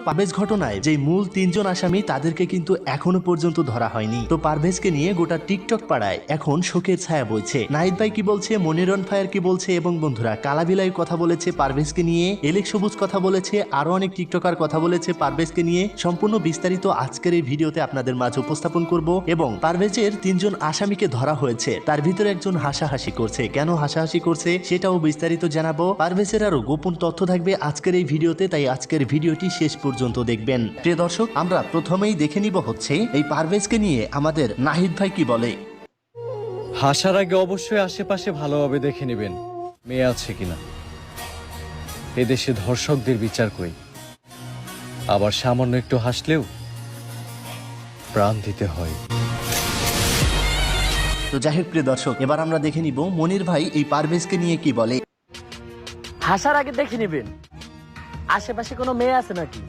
পারভেজ ঘটনায় যে মূল 3 জন আসামি তাদেরকে কিন্তু এখনো পর্যন্ত ধরা হয়নি। তো পারভেজকে নিয়ে গোটা টিকটক পাড়ায় এখন শোকের ছায়া বইছে। নাহিদ ভাই কি বলছে, মনিরন ফায়ার কি বলছে, এবং বন্ধুরা কালাবিলাই কথা বলেছে পারভেজকে নিয়ে, এলেক সবুজ কথা বলেছে, আরো অনেক টিকটকার কথা বলেছে পারভেজকে নিয়ে। সম্পূর্ণ বিস্তারিত আজকের এই ভিডিওতে আপনাদের মাঝে উপস্থাপন করব। এবং পারভেজের 3 জন আসামিকে ধরা হয়েছে, তার ভিতরে একজন হাসাহাসি করছে, কেন হাসাহাসি করছে সেটাও বিস্তারিত জানাবো। পারভেজের আরো গোপন তথ্য থাকবে আজকের এই ভিডিওতে, তাই আজকের ভিডিওটি শেষ পর্যন্ত দেখবেন। প্রিয় দর্শক, আমরা প্রথমেই দেখে নিব হচ্ছে এই পারভেজকে নিয়ে আমাদের নাহিদ ভাই কি বলে। হাসার আগে অবশ্যই আশেপাশে ভালোভাবে দেখে নেবেন মেয়ে আছে কিনা। এদেশে ধর্ষকদের বিচার কই, আবার সামান্য একটু হাসলেও প্রাণ দিতে হয়। তো যাই হোক প্রিয় দর্শক, এবার আমরা দেখে নিব মনির ভাই এই পারভেজকে নিয়ে কি বলে। হাসার আগে দেখে নেবেন আশেপাশে কোনো মেয়ে আছে নাকি,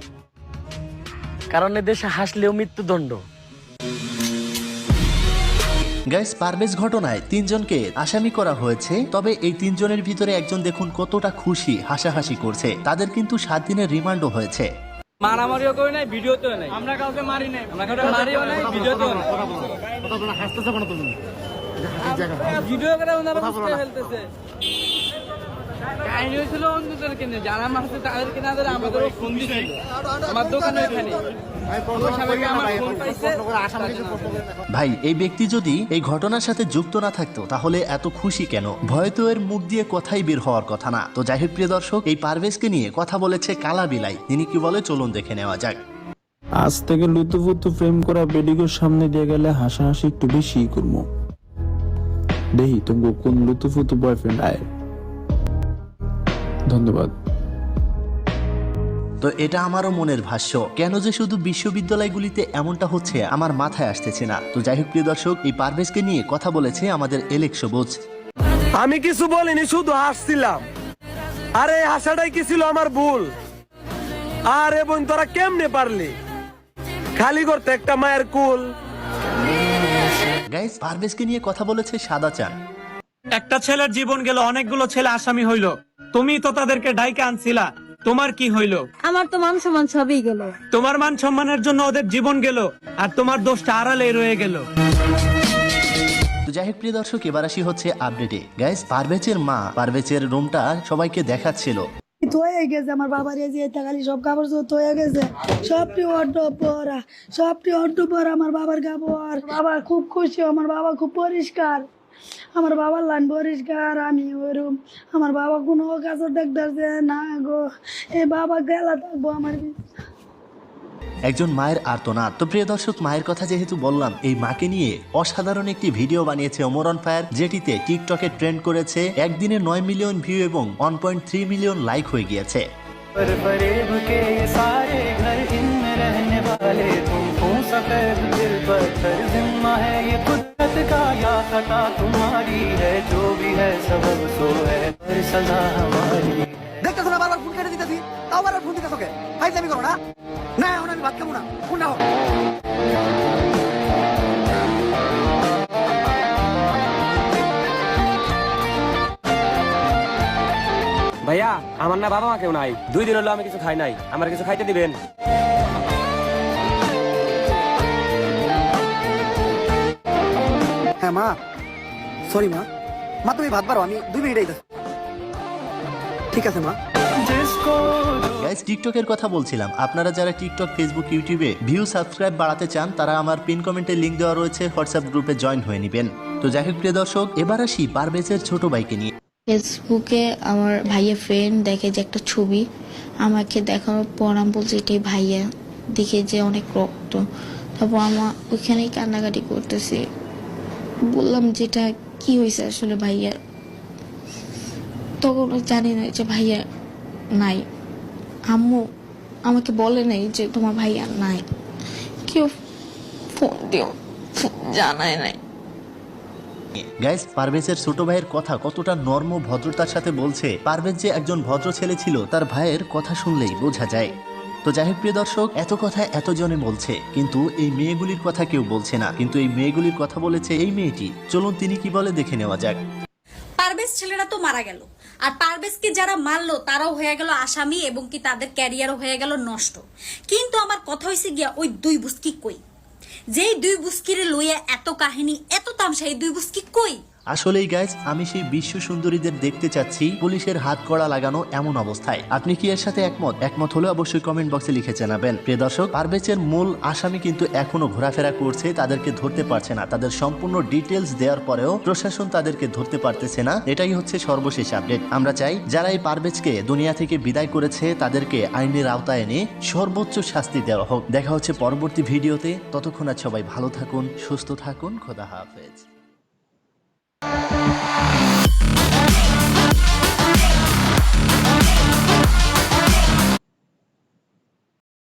কারণ এদেশে হাসলেও মৃত্যুদণ্ড। গাইস, পারভেজ ঘটনায় 3 জনকে আসামি করা হয়েছে, তবে এই 3 জনের ভিতরে একজন দেখুন কতটা খুশি, হাসাহাসি করছে। তাদের কিন্তু 7 দিনের রিমান্ডও হয়েছে। মারামারিও করি নাই, ভিডিওতেও নাই, আমরা কাউকে মারি নাই, আমরা কাউকে মারিও নাই, ভিডিওতেও নাই। ভিডিও করে ওনারা বুঝতে ফেলতেছে। কাহিনী হয়েছিল অন্যদের কেনে, যারা মারছে তাদের কেনে, আমাদেরও ফোন দিছিল আমার দোকানে এখানে। ভাই, এই ব্যক্তি যদি এই ঘটনার সাথে যুক্ত না থাকতো তাহলে এত খুশি কেন? ভয় তো এর মুখ দিয়ে কথাই বের হওয়ার কথা না। তো যাই হোক প্রিয় দর্শক, এই পারভেজকে নিয়ে কথা বলেছে কালাবিলাই, তিনি কি বলে চলুন দেখে নেওয়া যাক। আজ থেকে লুতুপুতু প্রেম করা বেডিগোর সামনে দিয়ে গেলে হাসাহাসি একটু বেশি করবো। দেখি তুমি কোন লুতুপুতু বয়ফ্রেন্ড আয়। ধন্যবাদ। তো এটা আমারও মনের ভাষ্য, কেন যে শুধু বিশ্ববিদ্যালয়গুলিতে এমনটা হচ্ছে আমার মাথায় আসতেছে না। তো যাই হোক প্রিয় দর্শক, এই পারভেজকে নিয়ে কথা বলেছে আমাদের এলেক সবুজ। আমি কিছু বলিনি, শুধু হাসছিলাম। আরে হাসাটাই কি ছিল আমার ভুল? আরে বোন, তোরা কেমনে পারলি খালি করতে একটা মায়ের কুল? গাইস, পারভেজকে নিয়ে কথা বলেছে সাদা চান। একটা ছেলের জীবন গেল, অনেকগুলো ছেলে আসামি হইল, তুমি তো তাদেরকে ডাইকে আনছিলা, তোমার কি হইল? আমার তো মান সম্মান সবই গেল। তোমার মান সম্মানের জন্য ওদের জীবন গেল, আর তোমার দোষটা আড়ালে রয়ে গেল। তো যাই হোক প্রিয় দর্শক, এবার আসি হচ্ছে আপডেটে। গাইস, পারভেজের মা পারভেজের রুমটা সবাইকে দেখাচ্ছিল। হয়ে গেছে আমার বাবার, এই যে খালি সব কাপড় চোপড় হয়ে গেছে, সবটি অর্ড পরা আমার বাবার কাপড়। বাবা খুব খুশি, আমার বাবা খুব পরিষ্কার, আমার বাবার লাইন পরিষ্কার, আমি ওইরকম। আমার বাবা কোনো কাছে দেখতেছে না গো, এই বাবা গেলা থাকবো আমার। একজন মায়ের আর্তনাদ। তো প্রিয় দর্শক, মায়ের কথা যেহেতু বললাম, এই মাকে নিয়ে অসাধারণ একটি ভিডিও বানিয়েছে ওমরন ফায়ার, যেটিতে টিকটকে ট্রেন্ড করেছে। একদিনে 9 মিলিয়ন ভিউ এবং 1.3 মিলিয়ন লাইক হয়ে গিয়েছে। দেখতেছো না বারবার ফোন কেটে দিতেছি, তাও বারবার ফোন দিতেছো কে? ফাইজলামি করো না? না, এখন আমি ভাত খাবো না, ফোন দাও। ভাইয়া, আমার না বাবা মা কেউ নাই, 2 দিন হলো আমি কিছু খাই নাই, আমার কিছু খাইতে দিবেন? হ্যাঁ মা, সরি মা। মা তুমি ভাত পারো, আমি 2 মিনিট আইতাছি। ঠিক আছে মা। গাইস, টিকটকের কথা বলছিলাম। আপনারা যারা টিকটক, ফেসবুক, ইউটিউবে ভিউ সাবস্ক্রাইব বাড়াতে চান, তারা আমার পিন কমেন্টে লিংক দেওয়া রয়েছে, হোয়াটসঅ্যাপ গ্রুপে জয়েন হয়ে নেবেন। তো যাই হোক প্রিয় দর্শক, এবার আসি পারভেজের ছোট ভাইকে নিয়ে। ফেসবুকে আমার ভাইয়ের ফ্রেন্ড দেখে যে একটা ছবি, আমাকে দেখানোর পর আমি বলছি এটাই ভাইয়া, দেখে যে অনেক রক্ত। তারপর আমার ওইখানেই কান্নাকাটি করতেছি, বললাম যেটা কি হয়েছে আসলে ভাইয়ার। তখন জানি না যে ভাইয়া নাই, আম্মু আমাকে বলে নাই যে তোমার ভাইয়া নাই, কেউ ফোন দিও জানায় নাই। গাইস, পারভেজের ছোট ভাইয়ের কথা কতটা নর্ম ভদ্রতার সাথে বলছে। পারভেজ যে একজন ভদ্র ছেলে ছিল তার ভাইয়ের কথা শুনলেই বোঝা যায়। তো যাই হোক প্রিয় দর্শক, এত কথা এতজনে বলছে, কিন্তু এই মেয়েগুলির কথা কেউ বলছে না। কিন্তু এই মেয়েগুলির কথা বলেছে এই মেয়েটি। চলুন তিনি কি বলে দেখে নেওয়া যাক। পারভেজ ছেলেরা তো মারা গেল, আর পারভেজকে যারা মারলো তারাও হয়ে গেল আসামি এবং কি তাদের ক্যারিয়ারও হয়ে গেল নষ্ট। কিন্তু আমার কথা হয়েছে গিয়া ওই দুই বুস্কি কই, যেই দুই বুস্কিরে লইয়া এত কাহিনী এত তামসা, এই দুই বুস্কি কই? আসলেই গাইজ, আমি সেই বিশ্ব সুন্দরীদের দেখতে চাচ্ছি পুলিশের হাত কড়া লাগানো এমন অবস্থায়। আপনি কি এর সাথে একমত? একমত হলে অবশ্যই কমেন্ট বক্সে লিখে জানাবেন। প্রিয় দর্শক, পারভেজের মূল আসামি কিন্তু এখনো ঘোরাফেরা করছে, তাদেরকে ধরতে পারছে না। তাদের সম্পূর্ণ ডিটেলস দেওয়ার পরেও প্রশাসন তাদেরকে ধরতে পারতেছে না। এটাই হচ্ছে সর্বশেষ আপডেট। আমরা চাই যারা এই পারভেজকে দুনিয়া থেকে বিদায় করেছে তাদেরকে আইনের আওতায় এনে সর্বোচ্চ শাস্তি দেওয়া হোক। দেখা হচ্ছে পরবর্তী ভিডিওতে। ততক্ষণ আর সবাই ভালো থাকুন, সুস্থ থাকুন, খোদা হাফেজ।